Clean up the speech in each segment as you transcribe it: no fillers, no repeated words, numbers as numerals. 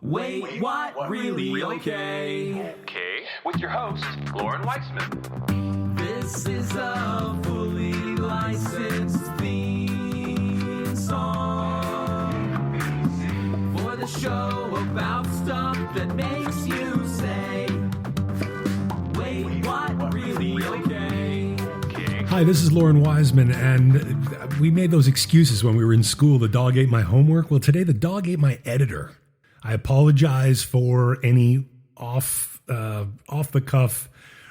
Wait, what? Really? Okay. Okay, with your host, Loren Weisman. This is a fully licensed theme song for the show about stuff that makes you say, wait, what? Really? Okay. Hi, this is Loren Weisman, and we made those excuses when we were in school. The dog ate my homework. Well, today the dog ate my editor. I apologize for any off-the-cuff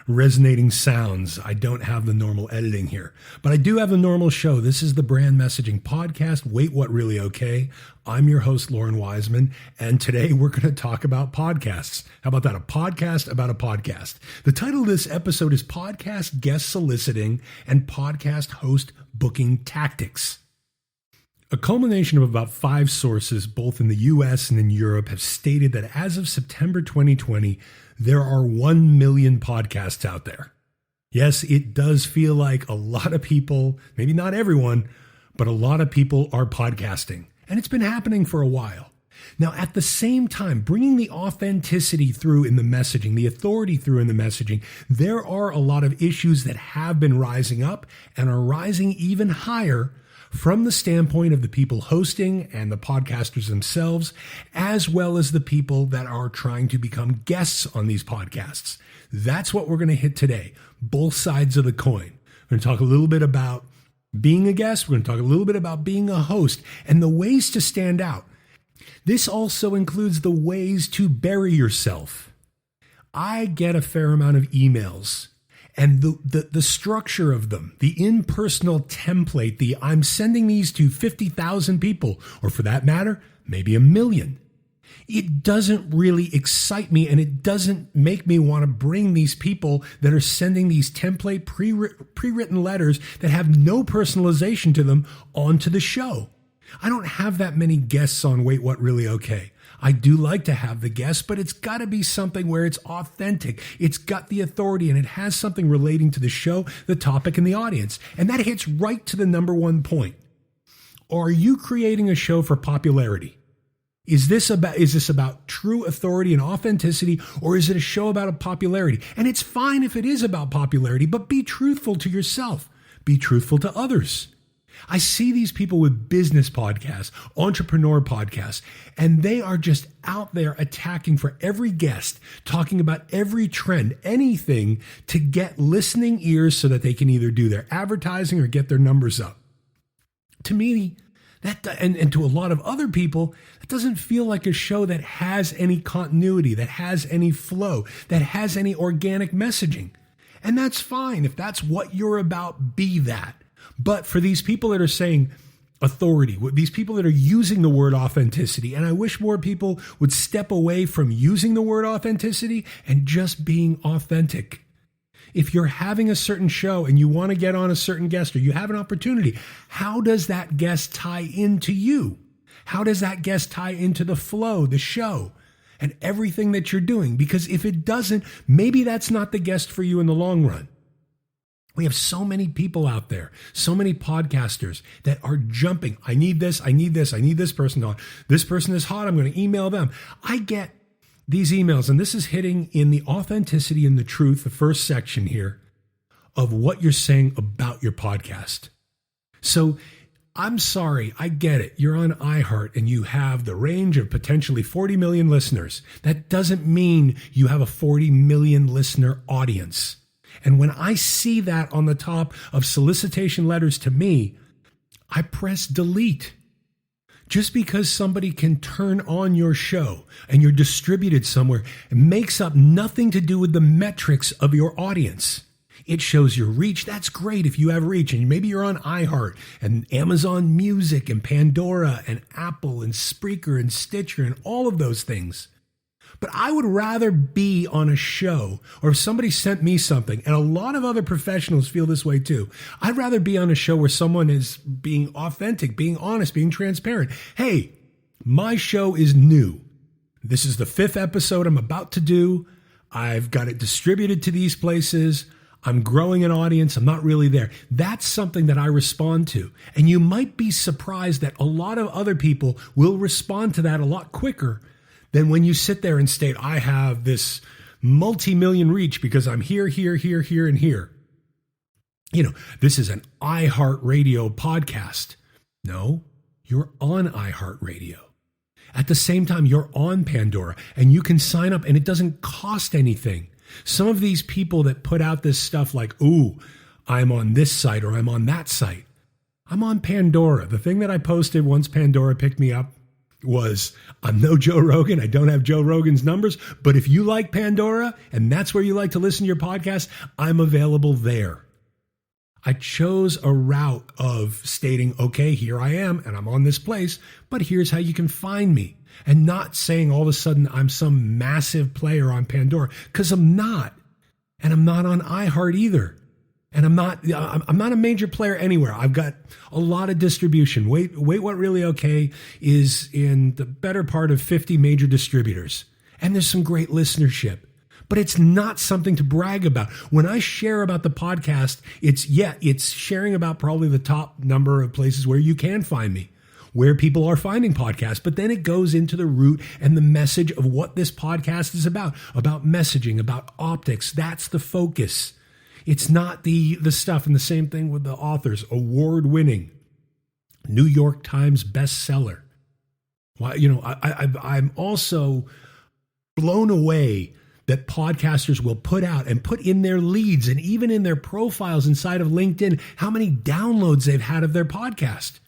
resonating sounds. I don't have the normal editing here, but I do have the normal show. This is the brand messaging podcast, Wait, What Really Okay? I'm your host, Loren Weisman, and today we're going to talk about podcasts. How about that? A podcast about a podcast. The title of this episode is Podcast Guest Soliciting and Podcast Host Booking Tactics. A culmination of about 5 sources, both in the US and in Europe, have stated that as of September 2020, there are 1 million podcasts out there. Yes, it does feel like a lot of people, maybe not everyone, but a lot of people are podcasting. And it's been happening for a while. Now, at the same time, bringing the authenticity through in the messaging, the authority through in the messaging, there are a lot of issues that have been rising up and are rising even higher from the standpoint of the people hosting and the podcasters themselves, as well as the people that are trying to become guests on these podcasts. That's what we're going to hit today, both sides of the coin. We're going to talk a little bit about being a guest. We're going to talk a little bit about being a host and the ways to stand out. This also includes the ways to bury yourself. I get a fair amount of emails. And the structure of them, the impersonal template, I'm sending these to 50,000 people, or for that matter, maybe 1 million. It doesn't really excite me, and it doesn't make me want to bring these people that are sending these template pre-written letters that have no personalization to them onto the show. I don't have that many guests on Wait, What Really Okay? I do like to have the guests, but it's got to be something where it's authentic. It's got the authority and it has something relating to the show, the topic, and the audience. And that hits right to the number one point. Are you creating a show for popularity? Is this about true authority and authenticity, or is it a show about a popularity? And it's fine if it is about popularity, but be truthful to yourself. Be truthful to others. I see these people with business podcasts, entrepreneur podcasts, and they are just out there attacking for every guest, talking about every trend, anything to get listening ears so that they can either do their advertising or get their numbers up. To me, and to a lot of other people, that doesn't feel like a show that has any continuity, that has any flow, that has any organic messaging. And that's fine. If that's what you're about, be that. But for these people that are saying authority, these people that are using the word authenticity, and I wish more people would step away from using the word authenticity and just being authentic. If you're having a certain show and you want to get on a certain guest or you have an opportunity, how does that guest tie into you? How does that guest tie into the flow, the show, and everything that you're doing? Because if it doesn't, maybe that's not the guest for you in the long run. We have so many people out there, so many podcasters that are jumping. I need this person on. This person is hot. I'm going to email them. I get these emails, and this is hitting in the authenticity and the truth, the first section here, of what you're saying about your podcast. So I'm sorry, I get it. You're on iHeart and you have the range of potentially 40 million listeners. That doesn't mean you have a 40 million listener audience. And when I see that on the top of solicitation letters to me, I press delete. Just because somebody can turn on your show and you're distributed somewhere, it makes up nothing to do with the metrics of your audience. It shows your reach. That's great if you have reach. And maybe you're on iHeart and Amazon Music and Pandora and Apple and Spreaker and Stitcher and all of those things. But I would rather be on a show, or if somebody sent me something, and a lot of other professionals feel this way too. I'd rather be on a show where someone is being authentic, being honest, being transparent. Hey, my show is new. This is the 5th episode I'm about to do. I've got it distributed to these places. I'm growing an audience. I'm not really there. That's something that I respond to. And you might be surprised that a lot of other people will respond to that a lot quicker than when you sit there and state, I have this multi-million reach because I'm here, here, here, here, and here. This is an iHeartRadio podcast. No, you're on iHeartRadio. At the same time, you're on Pandora, and you can sign up, and it doesn't cost anything. Some of these people that put out this stuff like, ooh, I'm on this site or I'm on that site. I'm on Pandora. The thing that I posted once Pandora picked me up was, I'm no Joe Rogan. I don't have Joe Rogan's numbers, but if you like Pandora and that's where you like to listen to your podcast, I'm available there. I chose a route of stating, okay, here I am and I'm on this place, but here's how you can find me. And not saying all of a sudden I'm some massive player on Pandora, because I'm not. And I'm not on iHeart either. And I'm not a major player anywhere. I've got a lot of distribution. Wait, what really okay is in the better part of 50 major distributors. And there's some great listenership. But it's not something to brag about. When I share about the podcast, it's sharing about probably the top number of places where you can find me, where people are finding podcasts. But then it goes into the root and the message of what this podcast is about messaging, about optics. That's the focus. It's not the stuff. And the same thing with the authors, award-winning, New York Times bestseller. Well, I'm also blown away that podcasters will put out and put in their leads and even in their profiles inside of LinkedIn how many downloads they've had of their podcast.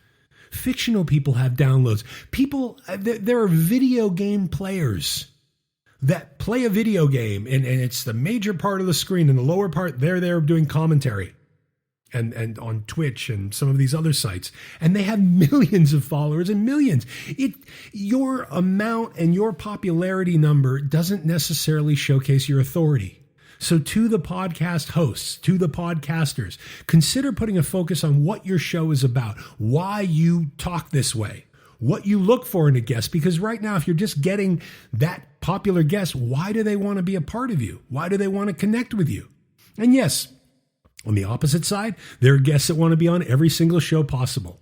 Fictional people have downloads. There are video game players that play a video game and it's the major part of the screen, and the lower part, they're there doing commentary and on Twitch and some of these other sites. And they have millions of followers and millions. Your amount and your popularity number doesn't necessarily showcase your authority. So to the podcast hosts, to the podcasters, consider putting a focus on what your show is about, why you talk this way, what you look for in a guest. Because right now, if you're just getting that popular guest, why do they want to be a part of you? Why do they want to connect with you? And yes, on the opposite side, there are guests that want to be on every single show possible.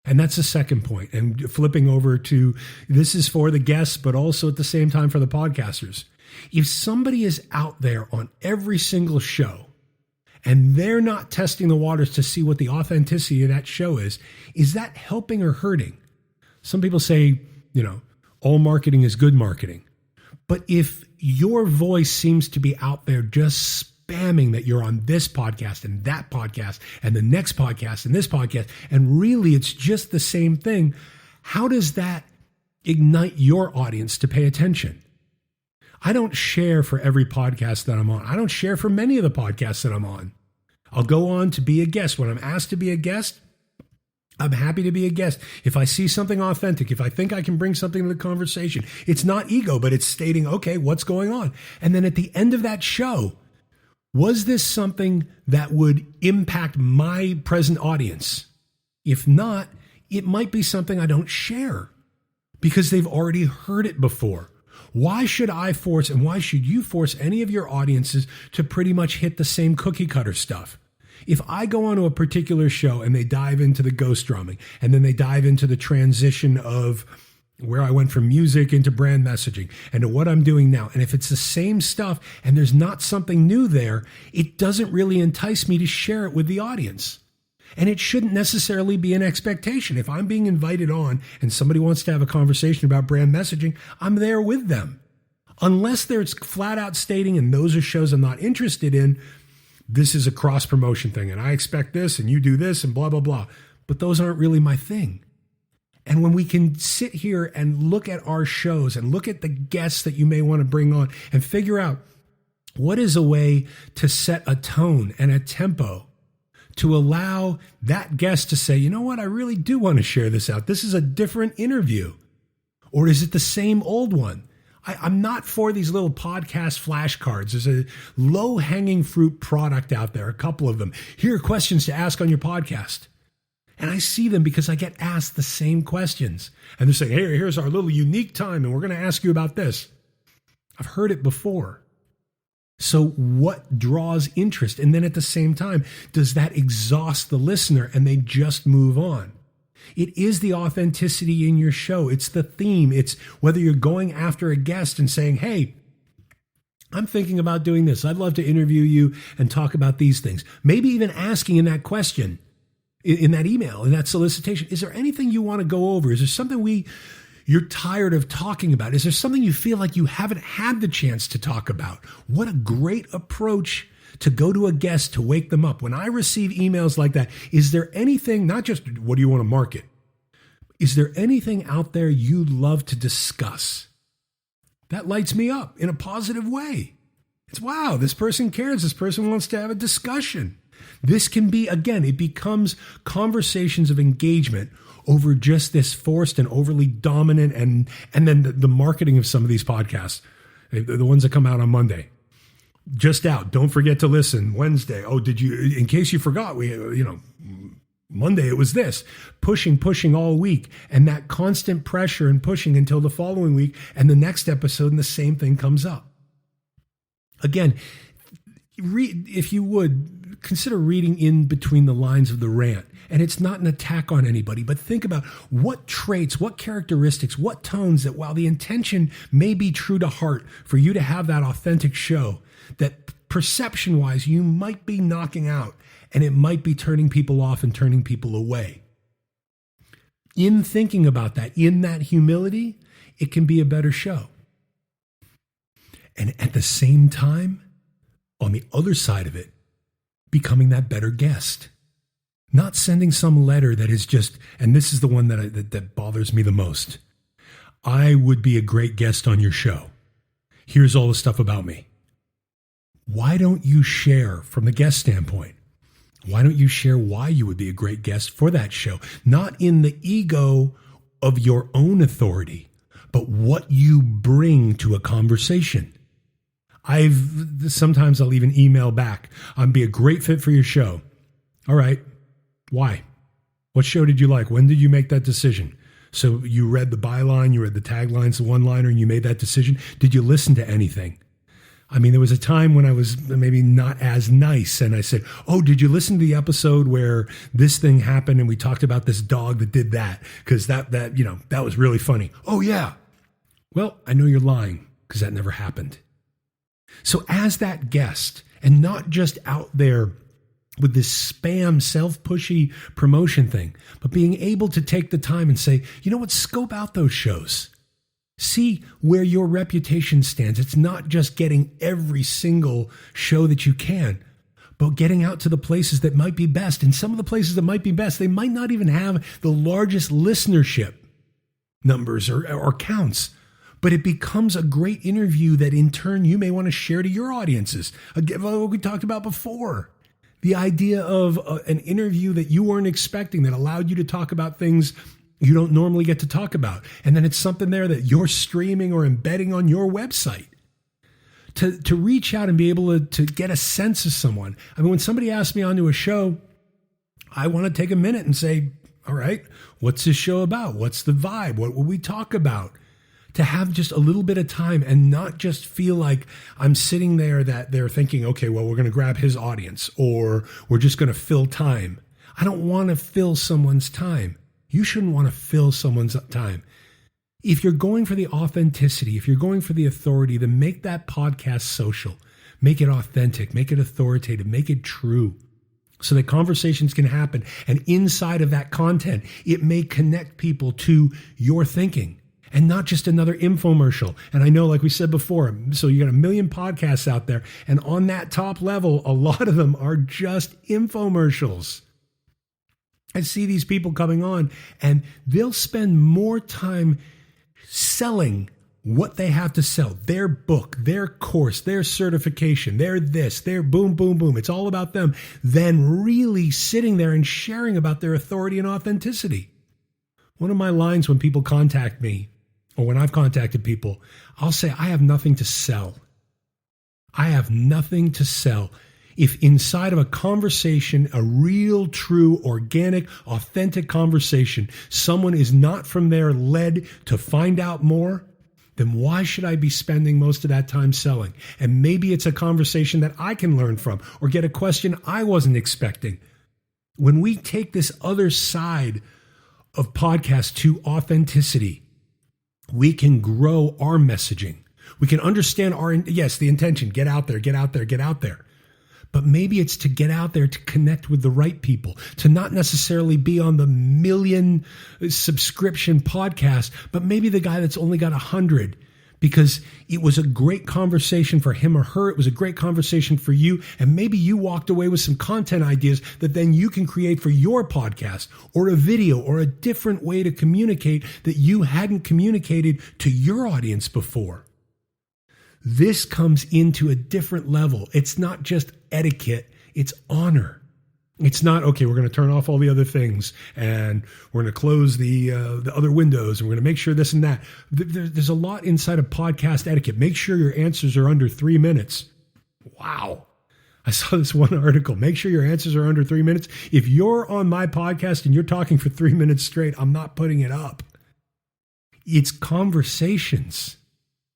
And that's the second point. And flipping over to, this is for the guests, but also at the same time for the podcasters. If somebody is out there on every single show and they're not testing the waters to see what the authenticity of that show is that helping or hurting? Some people say, all marketing is good marketing. But if your voice seems to be out there just spamming that you're on this podcast and that podcast and the next podcast and this podcast, and really it's just the same thing, how does that ignite your audience to pay attention? I don't share for every podcast that I'm on. I don't share for many of the podcasts that I'm on. I'll go on to be a guest. When I'm asked to be a guest, I'm happy to be a guest. If I see something authentic, if I think I can bring something to the conversation, it's not ego, but it's stating, okay, what's going on? And then at the end of that show, was this something that would impact my present audience? If not, it might be something I don't share because they've already heard it before. Why should I force, and why should you force any of your audiences to pretty much hit the same cookie cutter stuff? If I go onto a particular show and they dive into the ghost drumming, and then they dive into the transition of where I went from music into brand messaging and to what I'm doing now, and if it's the same stuff and there's not something new there, it doesn't really entice me to share it with the audience. And it shouldn't necessarily be an expectation. If I'm being invited on and somebody wants to have a conversation about brand messaging, I'm there with them. Unless there's flat out stating, and those are shows I'm not interested in, this is a cross promotion thing and I expect this and you do this and blah, blah, blah. But those aren't really my thing. And when we can sit here and look at our shows and look at the guests that you may want to bring on and figure out what is a way to set a tone and a tempo to allow that guest to say, you know what, I really do want to share this out. This is a different interview. Or is it the same old one? I'm not for these little podcast flashcards. There's a low-hanging fruit product out there, a couple of them. Here are questions to ask on your podcast. And I see them because I get asked the same questions. And they're saying, hey, here's our little unique time, and we're going to ask you about this. I've heard it before. So what draws interest? And then at the same time, does that exhaust the listener and they just move on? It is the authenticity in your show. It's the theme. It's whether you're going after a guest and saying, hey, I'm thinking about doing this. I'd love to interview you and talk about these things. Maybe even asking in that question, in that email, in that solicitation, is there anything you want to go over? Is there something you're tired of talking about? Is there something you feel like you haven't had the chance to talk about? What a great approach to go to a guest to wake them up. When I receive emails like that, is there anything, not just what do you want to market? Is there anything out there you'd love to discuss? That lights me up in a positive way. It's wow, this person cares. This person wants to have a discussion. This can be, again, it becomes conversations of engagement over just this forced and overly dominant and then the marketing of some of these podcasts, the ones that come out on Monday. Just out. Don't forget to listen. Wednesday. Oh, in case you forgot, Monday it was this. Pushing all week. And that constant pressure and pushing until the following week and the next episode and the same thing comes up. Again, if you would, consider reading in between the lines of the rant. And it's not an attack on anybody, but think about what traits, what characteristics, what tones that while the intention may be true to heart for you to have that authentic show, that perception-wise you might be knocking out and it might be turning people off and turning people away. In thinking about that, in that humility, it can be a better show. And at the same time, on the other side of it, becoming that better guest. Not sending some letter that is just, and this is the one that bothers me the most. I would be a great guest on your show. Here's all the stuff about me. Why don't you share from the guest standpoint? Why don't you share why you would be a great guest for that show? Not in the ego of your own authority, but what you bring to a conversation. Sometimes I'll even email back. I'd be a great fit for your show. All right. Why? What show did you like? When did you make that decision? So you read the byline, you read the taglines, the one-liner, and you made that decision. Did you listen to anything? I mean, there was a time when I was maybe not as nice, and I said, oh, did you listen to the episode where this thing happened and we talked about this dog that did that? Because that was really funny. Oh, yeah. Well, I know you're lying because that never happened. So as that guest, and not just out there with this spam, self-pushy promotion thing, but being able to take the time and say, you know what, scope out those shows. See where your reputation stands. It's not just getting every single show that you can, but getting out to the places that might be best. And some of the places that might be best, they might not even have the largest listenership numbers or counts. But it becomes a great interview that in turn you may want to share to your audiences. Again, what we talked about before. The idea of an interview that you weren't expecting that allowed you to talk about things you don't normally get to talk about. And then it's something there that you're streaming or embedding on your website. To reach out and be able to get a sense of someone. I mean, when somebody asks me onto a show, I want to take a minute and say, all right, what's this show about? What's the vibe? What will we talk about? To have just a little bit of time and not just feel like I'm sitting there that they're thinking, okay, well, we're going to grab his audience or we're just going to fill time. I don't want to fill someone's time. You shouldn't want to fill someone's time. If you're going for the authenticity, if you're going for the authority, then make that podcast social. Make it authentic, make it authoritative, make it true so that conversations can happen. And inside of that content, it may connect people to your thinking. And not just another infomercial. And I know, like we said before, so you got 1 million podcasts out there. And on that top level, a lot of them are just infomercials. I see these people coming on and they'll spend more time selling what they have to sell. Their book, their course, their certification, their this, their boom, boom, boom. It's all about them. Than really sitting there and sharing about their authority and authenticity. One of my lines when people contact me, or when I've contacted people, I'll say, I have nothing to sell. I have nothing to sell. If inside of a conversation, a real, true, organic, authentic conversation, someone is not from there led to find out more, then why should I be spending most of that time selling? And maybe it's a conversation that I can learn from or get a question I wasn't expecting. When we take this other side of podcasts to authenticity, we can grow our messaging. We can understand the intention, get out there, get out there, get out there. But maybe it's to get out there to connect with the right people, to not necessarily be on the 1 million subscription podcast, but maybe the guy that's only got 100, because it was a great conversation for him or her. It was a great conversation for you. And maybe you walked away with some content ideas that then you can create for your podcast, or a video, or a different way to communicate that you hadn't communicated to your audience before. This comes into a different level. It's not just etiquette, it's honor. It's not, okay, we're going to turn off all the other things and we're going to close the other windows and we're going to make sure this and that. There's a lot inside of podcast etiquette. Make sure your answers are under 3 minutes. Wow. I saw this one article. Make sure your answers are under 3 minutes. If you're on my podcast and you're talking for 3 minutes straight, I'm not putting it up. It's conversations.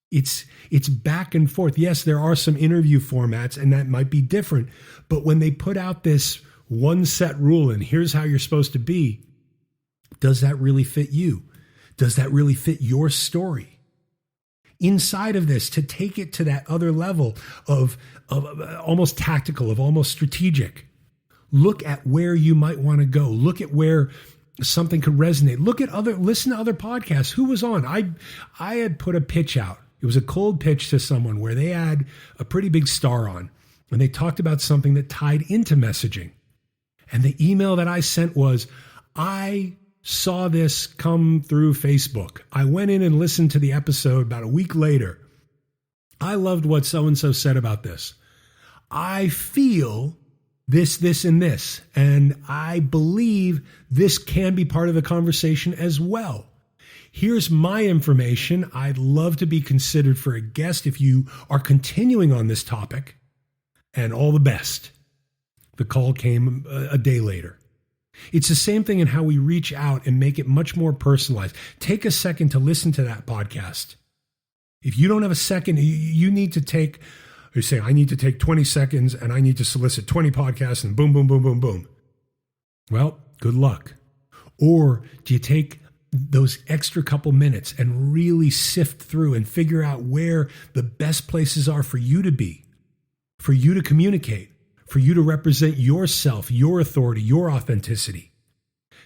It's back and forth. Yes, there are some interview formats and that might be different, but when they put out this one set rule and here's how you're supposed to be, does that really fit you? Does that really fit your story? Inside of this, to take it to that other level of almost tactical, of almost strategic, look at where you might want to go. Look at where something could resonate. Listen to other podcasts. Who was on? I had put a pitch out. It was a cold pitch to someone where they had a pretty big star on, and they talked about something that tied into messaging. And the email that I sent was, I saw this come through Facebook. I went in and listened to the episode about a week later. I loved what so-and-so said about this. I feel this, and this, and I believe this can be part of the conversation as well. Here's my information. I'd love to be considered for a guest if you are continuing on this topic, and all the best. The call came a day later. It's the same thing in how we reach out and make it much more personalized. Take a second to listen to that podcast. If you don't have a second, you need to take, you say, I need to take 20 seconds and I need to solicit 20 podcasts and boom, boom, boom, boom, boom. Well, good luck. Or do you take those extra couple minutes and really sift through and figure out where the best places are for you to be, for you to communicate, for you to represent yourself, your authority, your authenticity?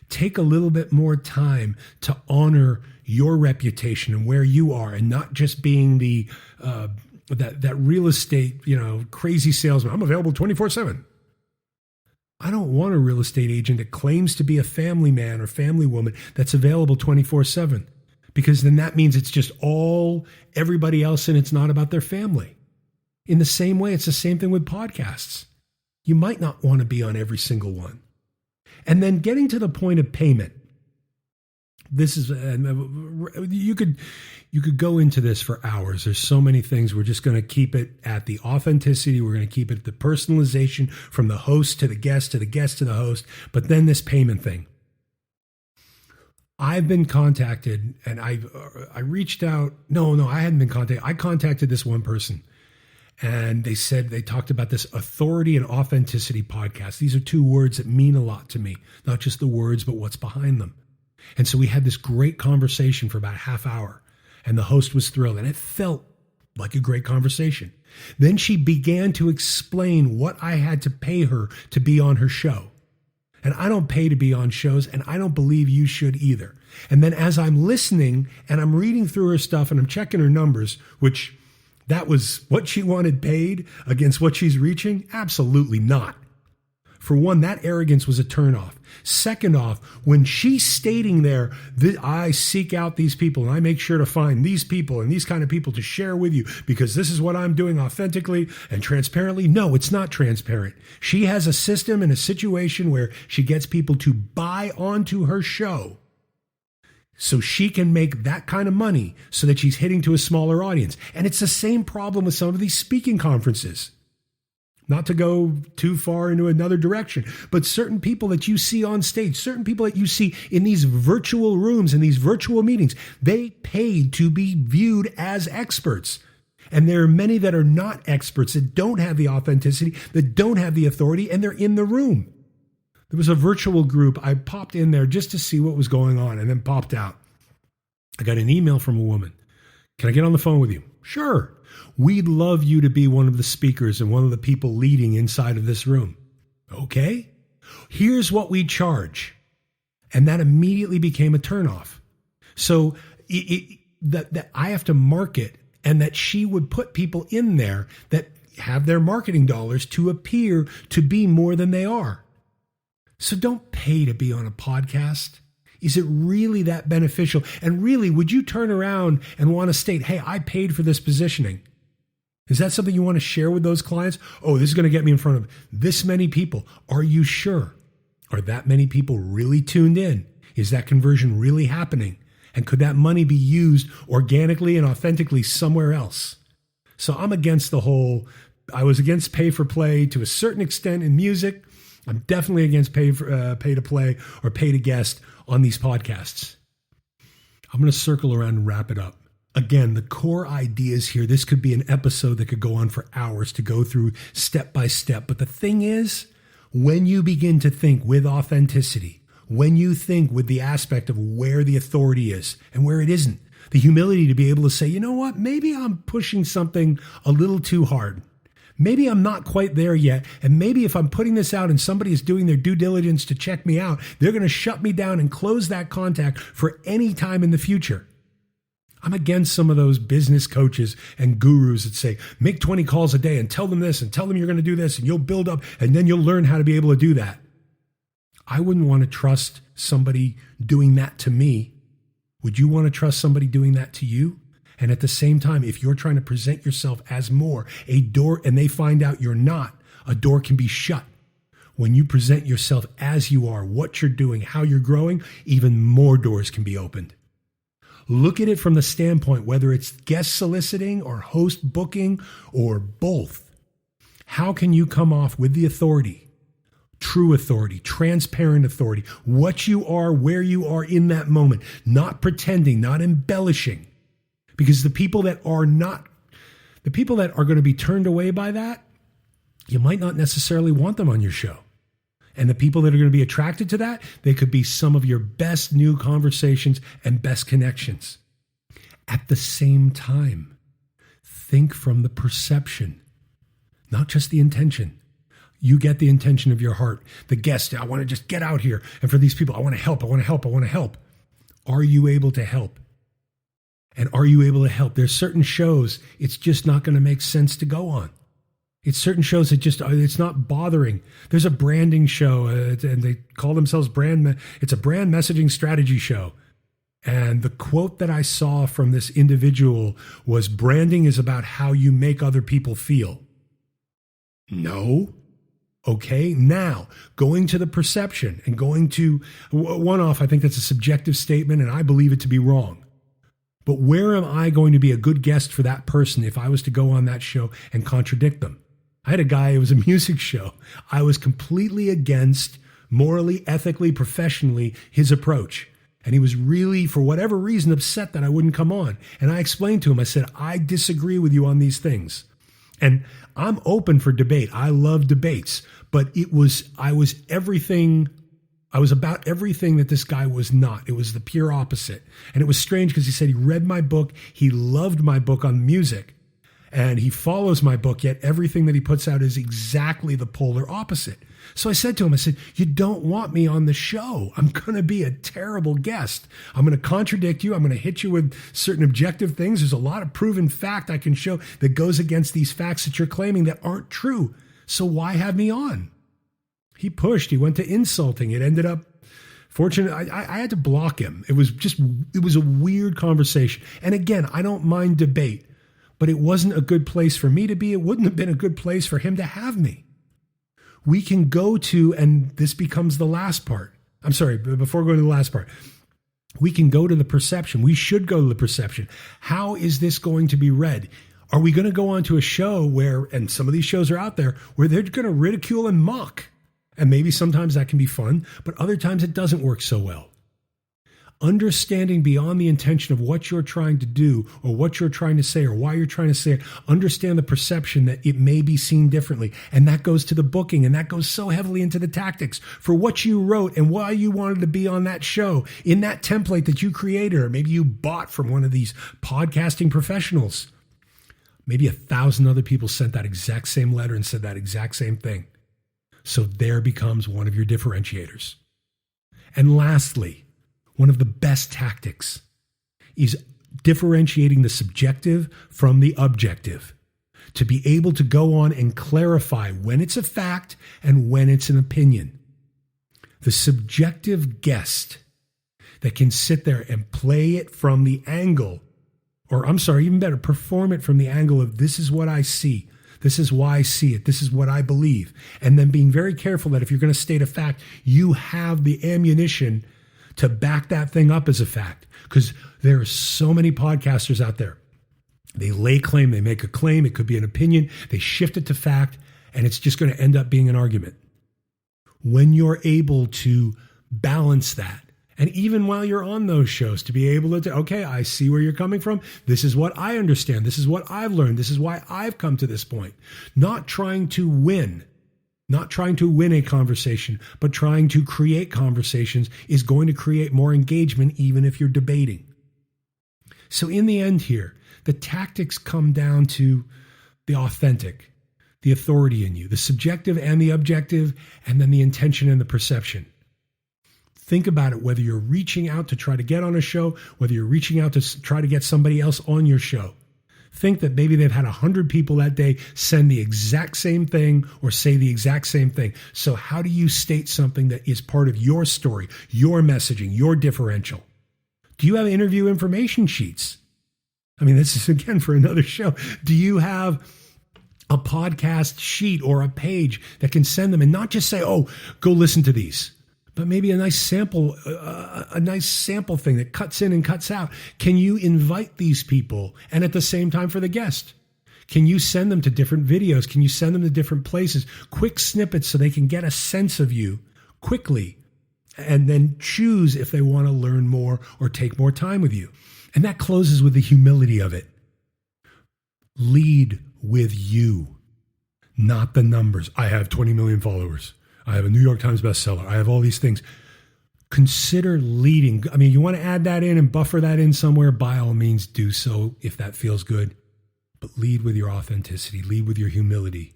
Take a little bit more time to honor your reputation and where you are, and not just being the that real estate, crazy salesman. I'm available 24/7. I don't want a real estate agent that claims to be a family man or family woman that's available 24/7, because then that means it's just all everybody else and it's not about their family. In the same way, it's the same thing with podcasts. You might not want to be on every single one. And then getting to the point of payment. This is, you could go into this for hours. There's so many things. We're just going to keep it at the authenticity. We're going to keep it at the personalization from the host to the guest, to the guest to the host. But then this payment thing. I've been contacted, and I reached out. No, I hadn't been contacted. I contacted this one person, and they said they talked about this authority and authenticity podcast. These are two words that mean a lot to me, not just the words, but what's behind them. And so we had this great conversation for about a half hour, and the host was thrilled, and it felt like a great conversation. Then she began to explain what I had to pay her to be on her show. And I don't pay to be on shows, and I don't believe you should either. And then as I'm listening and I'm reading through her stuff and I'm checking her numbers, which that was what she wanted paid against what she's reaching? Absolutely not. For one, that arrogance was a turnoff. Second off, when she's stating there that I seek out these people and I make sure to find these people and these kind of people to share with you because this is what I'm doing authentically and transparently. No, it's not transparent. She has a system and a situation where she gets people to buy onto her show so she can make that kind of money so that she's hitting to a smaller audience. And it's the same problem with some of these speaking conferences. Not to go too far into another direction, but certain people that you see on stage, certain people that you see in these virtual rooms, in these virtual meetings, they paid to be viewed as experts. And there are many that are not experts, that don't have the authenticity, that don't have the authority, and they're in the room. There was a virtual group. I popped in there just to see what was going on and then popped out. I got an email from a woman. Can I get on the phone with you? Sure. We'd love you to be one of the speakers and one of the people leading inside of this room. Okay. Here's what we charge. And that immediately became a turnoff. So that I have to market, and that she would put people in there that have their marketing dollars to appear to be more than they are. So don't pay to be on a podcast. Is it really that beneficial? And really, would you turn around and want to state, hey, I paid for this positioning? Is that something you want to share with those clients? Oh, this is going to get me in front of this many people. Are you sure? Are that many people really tuned in? Is that conversion really happening? And could that money be used organically and authentically somewhere else? So I'm against I was against pay for play to a certain extent in music. I'm definitely against pay to play or pay to guest on these podcasts. I'm going to circle around and wrap it up. Again, the core ideas here, this could be an episode that could go on for hours to go through step by step. But the thing is, when you begin to think with authenticity, when you think with the aspect of where the authority is and where it isn't, the humility to be able to say, you know what, maybe I'm pushing something a little too hard. Maybe I'm not quite there yet. And maybe if I'm putting this out and somebody is doing their due diligence to check me out, they're going to shut me down and close that contact for any time in the future. I'm against some of those business coaches and gurus that say, make 20 calls a day and tell them this and tell them you're going to do this and you'll build up and then you'll learn how to be able to do that. I wouldn't want to trust somebody doing that to me. Would you want to trust somebody doing that to you? And at the same time, if you're trying to present yourself as more, a door, and they find out you're not, a door can be shut. When you present yourself as you are, what you're doing, how you're growing, even more doors can be opened. Look at it from the standpoint, whether it's guest soliciting or host booking or both. How can you come off with the authority, true authority, transparent authority, what you are, where you are in that moment, not pretending, not embellishing? Because the people that are going to be turned away by that, you might not necessarily want them on your show. And the people that are going to be attracted to that, they could be some of your best new conversations and best connections. At the same time, think from the perception, not just the intention. You get the intention of your heart. The guest, I want to just get out here. And for these people, I want to help, I want to help, I want to help. Are you able to help? And are you able to help? There's certain shows it's just not going to make sense to go on. It's certain shows that it's not bothering. There's a branding show, and they call themselves it's a brand messaging strategy show. And the quote that I saw from this individual was, branding is about how you make other people feel. No. Okay, now going to the perception and going to one off, I think that's a subjective statement, and I believe it to be wrong. But where am I going to be a good guest for that person if I was to go on that show and contradict them? I had a guy, it was a music show. I was completely against, morally, ethically, professionally, his approach. And he was really, for whatever reason, upset that I wouldn't come on. And I explained to him, I said, I disagree with you on these things. And I'm open for debate. I love debates. But I was about everything that this guy was not. It was the pure opposite. And it was strange because he said he read my book. He loved my book on music. And he follows my book, yet everything that he puts out is exactly the polar opposite. So I said to him, you don't want me on the show. I'm going to be a terrible guest. I'm going to contradict you. I'm going to hit you with certain objective things. There's a lot of proven fact I can show that goes against these facts that you're claiming that aren't true. So why have me on? He pushed. He went to insulting. It ended up fortunate. I had to block him. It was a weird conversation. And again, I don't mind debate, but it wasn't a good place for me to be. It wouldn't have been a good place for him to have me. We can go to, and this becomes the last part. I'm sorry, before going to the last part, we can go to the perception. We should go to the perception. How is this going to be read? Are we going to go on to a show where, and some of these shows are out there, where they're going to ridicule and mock? And maybe sometimes that can be fun, but other times it doesn't work so well. Understanding beyond the intention of what you're trying to do or what you're trying to say or why you're trying to say it. Understand the perception that it may be seen differently. And that goes to the booking, and that goes so heavily into the tactics for what you wrote and why you wanted to be on that show in that template that you created, or maybe you bought from one of these podcasting professionals. Maybe 1,000 other people sent that exact same letter and said that exact same thing. So there becomes one of your differentiators. And lastly, one of the best tactics is differentiating the subjective from the objective, to be able to go on and clarify when it's a fact and when it's an opinion. The subjective guest that can sit there and play it from the angle, or I'm sorry, even better, perform it from the angle of this is what I see. This is why I see it. This is what I believe. And then being very careful that if you're going to state a fact, you have the ammunition to back that thing up as a fact. Because there are so many podcasters out there. They lay claim, they make a claim, it could be an opinion, they shift it to fact, and it's just going to end up being an argument. When you're able to balance that, and even while you're on those shows, to be able to, okay, I see where you're coming from. This is what I understand. This is what I've learned. This is why I've come to this point. Not trying to win a conversation, but trying to create conversations is going to create more engagement, even if you're debating. So in the end here, the tactics come down to the authentic, the authority in you, the subjective and the objective, and then the intention and the perception. Think about it, whether you're reaching out to try to get on a show, whether you're reaching out to try to get somebody else on your show. Think that maybe they've had 100 people that day send the exact same thing or say the exact same thing. So how do you state something that is part of your story, your messaging, your differential? Do you have interview information sheets? I mean, this is again for another show. Do you have a podcast sheet or a page that can send them and not just say, oh, go listen to these, but maybe a nice sample thing that cuts in and cuts out. Can you invite these people and at the same time for the guest? Can you send them to different videos? Can you send them to different places? Quick snippets so they can get a sense of you quickly and then choose if they want to learn more or take more time with you. And that closes with the humility of it. Lead with you, not the numbers. I have 20 million followers. I have a New York Times bestseller. I have all these things. Consider leading. I mean, you want to add that in and buffer that in somewhere, by all means do so if that feels good. But lead with your authenticity. Lead with your humility.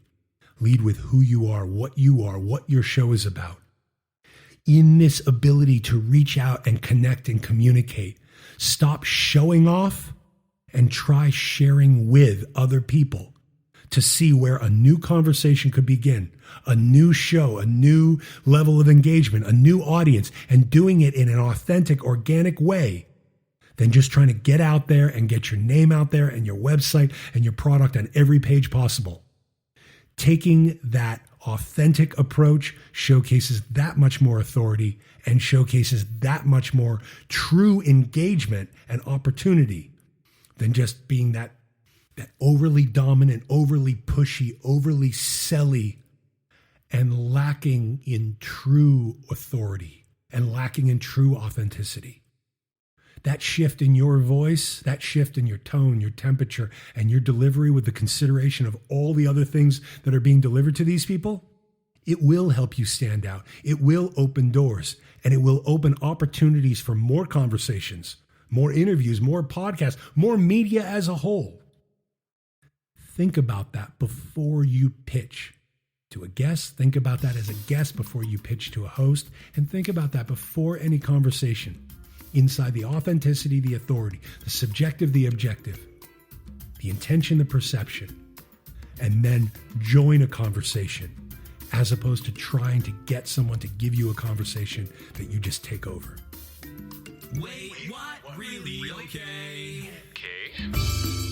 Lead with who you are, what your show is about. In this ability to reach out and connect and communicate, stop showing off and try sharing with other people to see where a new conversation could begin, a new show, a new level of engagement, a new audience, and doing it in an authentic, organic way than just trying to get out there and get your name out there and your website and your product on every page possible. Taking that authentic approach showcases that much more authority and showcases that much more true engagement and opportunity than just being that overly dominant, overly pushy, overly selly, and lacking in true authority and lacking in true authenticity. That shift in your voice, that shift in your tone, your temperature, and your delivery with the consideration of all the other things that are being delivered to these people, it will help you stand out. It will open doors, and it will open opportunities for more conversations, more interviews, more podcasts, more media as a whole. Think about that before you pitch to a guest. Think about that as a guest before you pitch to a host. And think about that before any conversation. Inside the authenticity, the authority, the subjective, the objective, the intention, the perception. And then join a conversation as opposed to trying to get someone to give you a conversation that you just take over. Wait, what? Really? Okay. Okay.